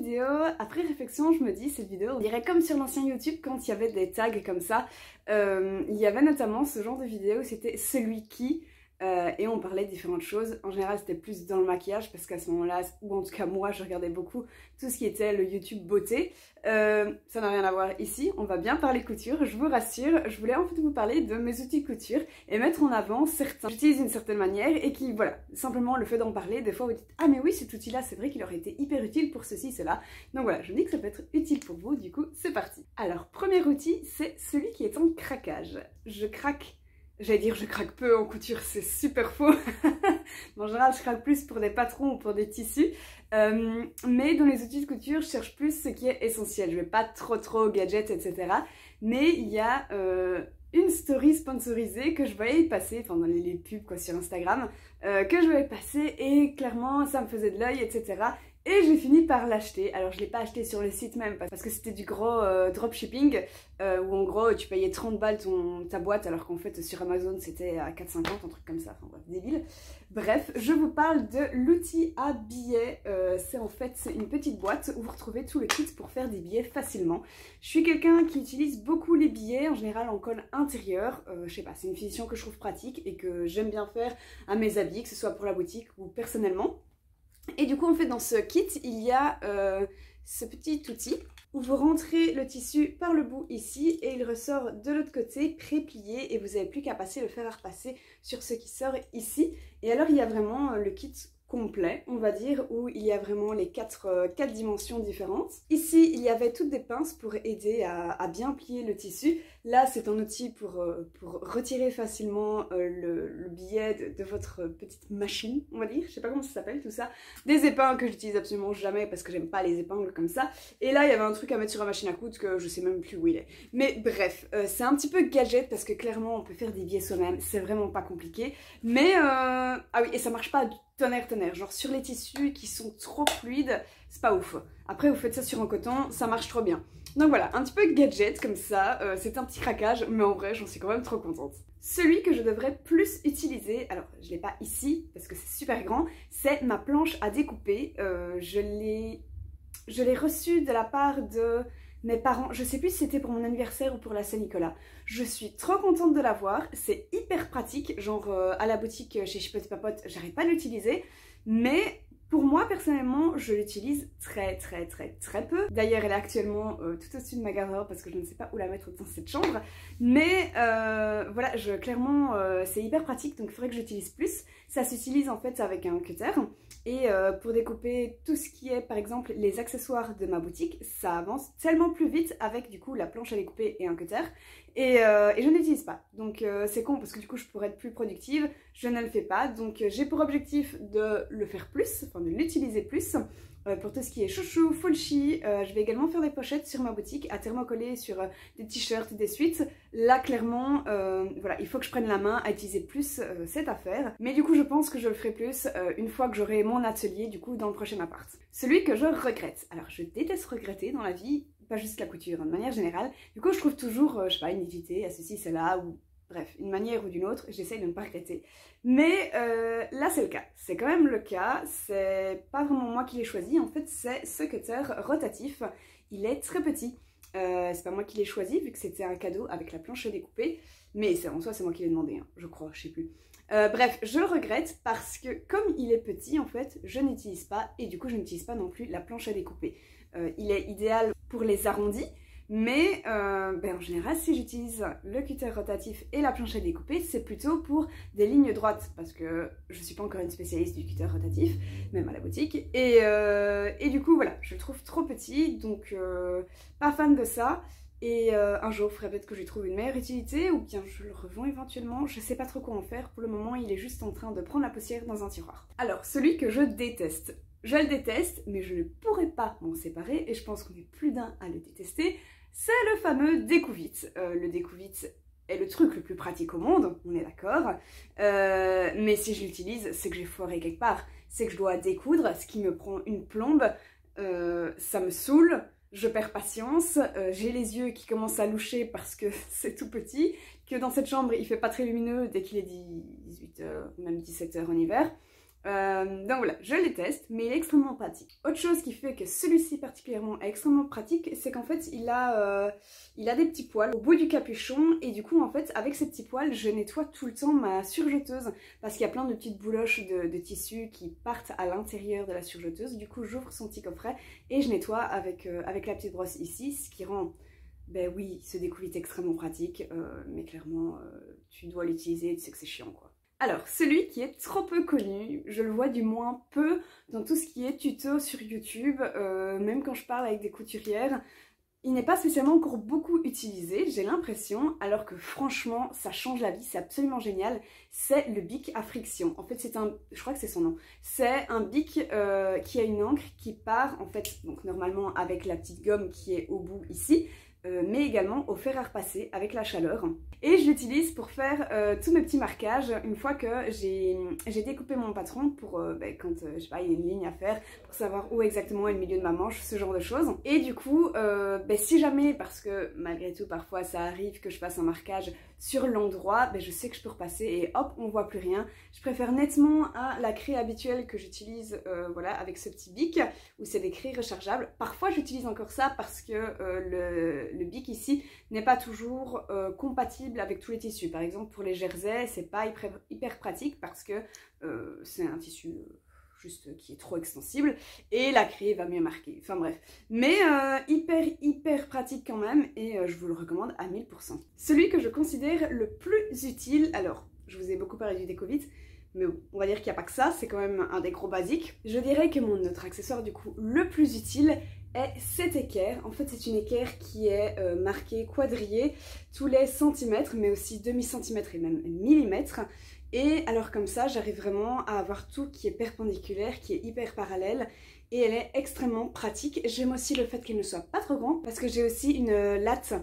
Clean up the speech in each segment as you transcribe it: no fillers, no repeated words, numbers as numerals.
vidéo, après réflexion, je me dis, cette vidéo, on dirait comme sur l'ancien YouTube quand il y avait des tags comme ça. Il y avait notamment ce genre de vidéo, c'était celui qui... et on parlait de différentes choses. En général, c'était plus dans le maquillage parce qu'à ce moment-là, ou en tout cas moi, je regardais beaucoup tout ce qui était le YouTube beauté. Ça n'a rien à voir ici, on va bien parler couture, je vous rassure. Je voulais en fait vous parler de mes outils de couture et mettre en avant certains que j'utilise d'une certaine manière et qui, voilà, simplement le fait d'en parler, des fois vous dites « Ah mais oui, cet outil-là, c'est vrai qu'il aurait été hyper utile pour ceci, cela. » Donc voilà, je me dis que ça peut être utile pour vous, du coup, c'est parti. Alors, premier outil, c'est celui qui est en craquage. Je craque... J'allais dire je craque peu en couture, c'est super faux. En général, je craque plus pour des patrons ou pour des tissus. Mais dans les outils de couture, je cherche plus ce qui est essentiel. Je vais pas trop gadgets, etc. Mais il y a une story sponsorisée que je voyais passer, enfin dans les pubs quoi, sur Instagram, que je voyais passer et clairement ça me faisait de l'œil, etc. Et j'ai fini par l'acheter. Alors je l'ai pas acheté sur le site même parce que c'était du gros dropshipping où en gros tu payais 30 balles ta boîte alors qu'en fait sur Amazon c'était à 4,50, un truc comme ça, enfin bref, débile. Bref, je vous parle de l'outil à billets. C'est en fait une petite boîte où vous retrouvez tout le kit pour faire des billets facilement. Je suis quelqu'un qui utilise beaucoup les billets, en général en colle intérieure. Je sais pas, c'est une finition que je trouve pratique et que j'aime bien faire à mes habits, que ce soit pour la boutique ou personnellement. Et du coup en fait dans ce kit il y a ce petit outil où vous rentrez le tissu par le bout ici et il ressort de l'autre côté pré-plié et vous n'avez plus qu'à passer le fer à repasser sur ce qui sort ici. Et alors il y a vraiment le kit complet, on va dire, où il y a vraiment les quatre dimensions différentes. Ici, il y avait toutes des pinces pour aider à bien plier le tissu. Là, c'est un outil pour retirer facilement le billet de votre petite machine, on va dire. Je sais pas comment ça s'appelle tout ça. Des épingles que j'utilise absolument jamais parce que j'aime pas les épingles comme ça. Et là, il y avait un truc à mettre sur la machine à coudre que je sais même plus où il est. Mais bref, c'est un petit peu gadget parce que clairement, on peut faire des billets soi-même. C'est vraiment pas compliqué. Mais, ah oui, et ça marche pas du tonnerre, genre sur les tissus qui sont trop fluides, c'est pas ouf. Après vous faites ça sur un coton, ça marche trop bien. Donc voilà, un petit peu gadget comme ça, c'est un petit craquage, mais en vrai j'en suis quand même trop contente. Celui que je devrais plus utiliser, alors je l'ai pas ici parce que c'est super grand, c'est ma planche à découper. Je l'ai reçue de la part de mes parents, je sais plus si c'était pour mon anniversaire ou pour la Saint-Nicolas. Je suis trop contente de l'avoir, c'est hyper pratique, genre à la boutique chez Chipote Papote, j'arrête pas de l'utiliser, mais pour moi personnellement, je l'utilise très peu. D'ailleurs, elle est actuellement tout au-dessus de ma garde-robe parce que je ne sais pas où la mettre dans cette chambre, mais voilà, clairement c'est hyper pratique, donc il faudrait que j'utilise plus. Ça s'utilise en fait avec un cutter. Et pour découper tout ce qui est par exemple les accessoires de ma boutique, ça avance tellement plus vite avec du coup la planche à découper et un cutter. Et je n'utilise pas. Donc c'est con parce que du coup je pourrais être plus productive, je ne le fais pas. Donc j'ai pour objectif de le faire plus, enfin de l'utiliser plus. Pour tout ce qui est chouchou, full-chi, je vais également faire des pochettes sur ma boutique à thermocoller sur des t-shirts, des suites. Là clairement, voilà, il faut que je prenne la main à utiliser plus cette affaire. Mais du coup je pense que je le ferai plus une fois que j'aurai mon atelier du coup dans le prochain appart. Celui que je regrette. Alors je déteste regretter dans la vie, pas juste la couture, hein, de manière générale. Du coup je trouve toujours, je sais pas, une utilité à ceci, cela ou... Bref, une manière ou d'une autre, j'essaye de ne pas regretter. Mais là c'est le cas, c'est quand même le cas, c'est pas vraiment moi qui l'ai choisi, en fait c'est ce cutter rotatif, il est très petit. C'est pas moi qui l'ai choisi vu que c'était un cadeau avec la planche à découper, mais en soi c'est moi qui l'ai demandé, hein, je crois, je sais plus. Bref, je le regrette parce que comme il est petit en fait, je n'utilise pas et du coup je n'utilise pas non plus la planche à découper. Il est idéal pour les arrondis. Mais en général, si j'utilise le cutter rotatif et la planche à découper, c'est plutôt pour des lignes droites parce que je suis pas encore une spécialiste du cutter rotatif, même à la boutique. Et du coup, voilà, je le trouve trop petit, donc pas fan de ça. Et un jour, il faudrait peut-être que je lui trouve une meilleure utilité ou bien je le revends éventuellement. Je sais pas trop quoi en faire. Pour le moment, il est juste en train de prendre la poussière dans un tiroir. Alors, celui que je déteste. Je le déteste, mais je ne pourrais pas m'en séparer et je pense qu'on est plus d'un à le détester. C'est le fameux découvite. Le découvite est le truc le plus pratique au monde, on est d'accord. Mais si je l'utilise, c'est que j'ai foiré quelque part. C'est que je dois découdre, ce qui me prend une plombe. Ça me saoule, je perds patience. J'ai les yeux qui commencent à loucher parce que c'est tout petit. Que dans cette chambre, il fait pas très lumineux dès qu'il est 18h, même 17h en hiver. Donc voilà, je les teste, mais il est extrêmement pratique. Autre chose qui fait que celui-ci particulièrement est extrêmement pratique, c'est qu'en fait il a des petits poils au bout du capuchon, et du coup en fait avec ces petits poils je nettoie tout le temps ma surjeteuse, parce qu'il y a plein de petites bouloches de tissu qui partent à l'intérieur de la surjeteuse. Du coup j'ouvre son petit coffret et je nettoie avec la petite brosse ici, ce qui rend, ben oui, ce découvite extrêmement pratique, mais clairement tu dois l'utiliser, tu sais que c'est chiant quoi. Alors, celui qui est trop peu connu, je le vois du moins peu dans tout ce qui est tuto sur YouTube, même quand je parle avec des couturières, il n'est pas spécialement encore beaucoup utilisé, j'ai l'impression, alors que franchement, ça change la vie, c'est absolument génial. C'est le bic à friction. En fait, je crois que c'est son nom. C'est un bic qui a une encre qui part, en fait, donc normalement avec la petite gomme qui est au bout ici, mais également au fer à repasser avec la chaleur. Et je l'utilise pour faire tous mes petits marquages une fois que j'ai découpé mon patron pour quand je sais pas, il y a une ligne à faire pour savoir où exactement est le milieu de ma manche, ce genre de choses. Et du coup, si jamais, parce que malgré tout parfois ça arrive que je fasse un marquage sur l'endroit, je sais que je peux repasser et hop, on voit plus rien. Je préfère nettement à la craie habituelle que j'utilise voilà, avec ce petit bic, où c'est des craies rechargeables. Parfois j'utilise encore ça parce que le bic ici n'est pas toujours compatible avec tous les tissus. Par exemple pour les jerseys, c'est pas hyper pratique parce que c'est un tissu juste qui est trop extensible et la craie va mieux marquer. Enfin bref. Mais hyper pratique quand même et je vous le recommande à 1000%. Celui que je considère le plus utile, alors je vous ai beaucoup parlé du déco-vite, mais on va dire qu'il n'y a pas que ça, c'est quand même un des gros basiques. Je dirais que mon autre accessoire du coup le plus utile est cette équerre. En fait c'est une équerre qui est marquée quadrillée tous les centimètres, mais aussi demi-centimètre et même millimètres. Et alors comme ça j'arrive vraiment à avoir tout qui est perpendiculaire, qui est hyper parallèle, et elle est extrêmement pratique. J'aime aussi le fait qu'elle ne soit pas trop grande, parce que j'ai aussi une latte,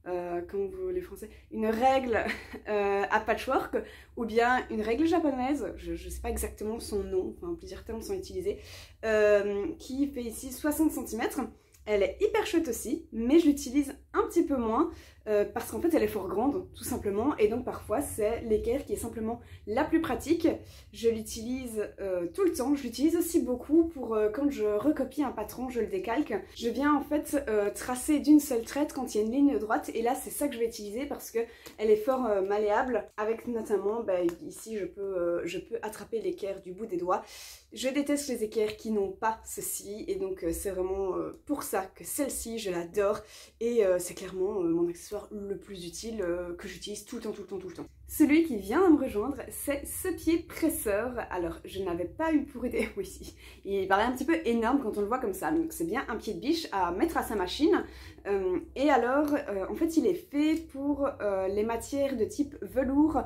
comme vous les français, une règle à patchwork, ou bien une règle japonaise, je ne sais pas exactement son nom, enfin plusieurs termes sont utilisés, qui fait ici 60 cm. Elle est hyper chouette aussi, mais je l'utilise un petit peu moins parce qu'en fait elle est fort grande tout simplement, et donc parfois c'est l'équerre qui est simplement la plus pratique. Je l'utilise tout le temps, je l'utilise aussi beaucoup pour quand je recopie un patron, je le décalque. Je viens en fait tracer d'une seule traite quand il y a une ligne droite, et là c'est ça que je vais utiliser parce que elle est fort malléable, avec notamment ici je peux attraper l'équerre du bout des doigts. Je déteste les équerres qui n'ont pas ceci, et donc c'est vraiment pour ça que celle-ci je l'adore, et c'est clairement mon accessoire le plus utile que j'utilise tout le temps. Celui qui vient à me rejoindre, c'est ce pied presseur. Alors je n'avais pas eu pour aider, oui, il paraît un petit peu énorme quand on le voit comme ça, donc c'est bien un pied de biche à mettre à sa machine. Et alors en fait il est fait pour les matières de type velours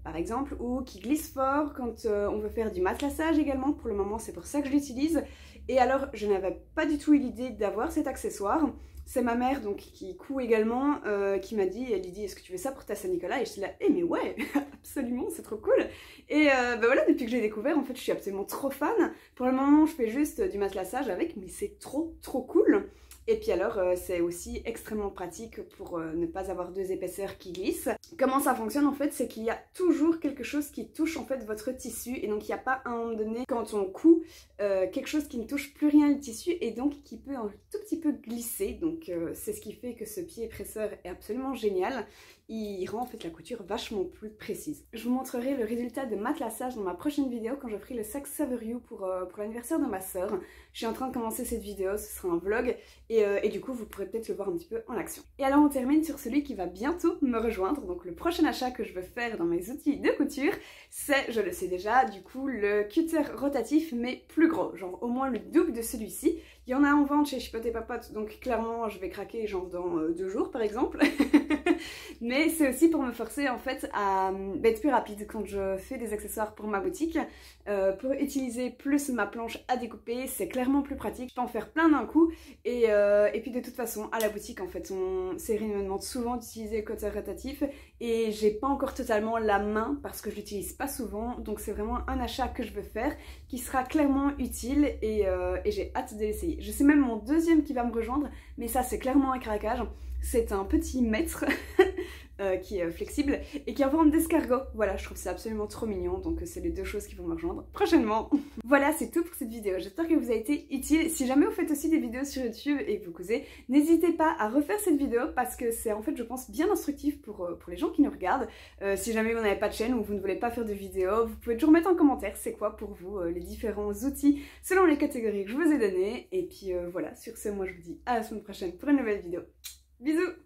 par exemple, ou qui glissent fort quand on veut faire du matelassage également. Pour le moment c'est pour ça que je l'utilise. Et alors je n'avais pas du tout eu l'idée d'avoir cet accessoire. C'est ma mère donc qui coud également qui m'a dit, elle lui dit est-ce que tu veux ça pour ta Saint-Nicolas, et je suis là mais ouais absolument, c'est trop cool. Et voilà, depuis que j'ai découvert en fait je suis absolument trop fan. Pour le moment je fais juste du matelassage avec, mais c'est trop cool. Et puis alors c'est aussi extrêmement pratique pour ne pas avoir deux épaisseurs qui glissent. Comment ça fonctionne en fait, c'est qu'il y a toujours quelque chose qui touche en fait votre tissu, et donc il n'y a pas à un moment donné quand on coud quelque chose qui ne touche plus rien le tissu, et donc qui peut un tout petit peu glisser. Donc c'est ce qui fait que ce pied presseur est absolument génial. Il rend en fait la couture vachement plus précise. Je vous montrerai le résultat de matelassage dans ma prochaine vidéo quand je ferai le sac Save You pour l'anniversaire de ma soeur. Je suis en train de commencer cette vidéo, ce sera un vlog, et du coup vous pourrez peut-être le voir un petit peu en action. Et alors on termine sur celui qui va bientôt me rejoindre. Donc le prochain achat que je veux faire dans mes outils de couture, c'est, je le sais déjà, du coup le cutter rotatif mais plus gros, genre au moins le double de celui-ci. Il y en a en vente chez Chipote et Papote, donc clairement je vais craquer genre dans 2 jours par exemple. Mais c'est aussi pour me forcer en fait à être plus rapide quand je fais des accessoires pour ma boutique. Pour utiliser plus ma planche à découper, c'est clairement plus pratique. Je peux en faire plein d'un coup, et puis de toute façon à la boutique en fait Cyril me demande souvent d'utiliser le cutter rotatif, et j'ai pas encore totalement la main parce que je l'utilise pas souvent, donc c'est vraiment un achat que je veux faire qui sera clairement utile, et j'ai hâte de l'essayer. Je sais même mon deuxième qui va me rejoindre, mais ça c'est clairement un craquage. C'est un petit mètre qui est flexible et qui est en forme d'escargot. Voilà, je trouve ça absolument trop mignon, donc c'est les deux choses qui vont me rejoindre prochainement. Voilà, c'est tout pour cette vidéo. J'espère qu'elle vous a été utile. Si jamais vous faites aussi des vidéos sur YouTube et que vous causez, n'hésitez pas à refaire cette vidéo parce que c'est en fait, je pense, bien instructif pour les gens qui nous regardent. Si jamais vous n'avez pas de chaîne ou vous ne voulez pas faire de vidéos, vous pouvez toujours mettre en commentaire c'est quoi pour vous les différents outils selon les catégories que je vous ai données. Et puis voilà, sur ce, moi je vous dis à la semaine prochaine pour une nouvelle vidéo. Bisous!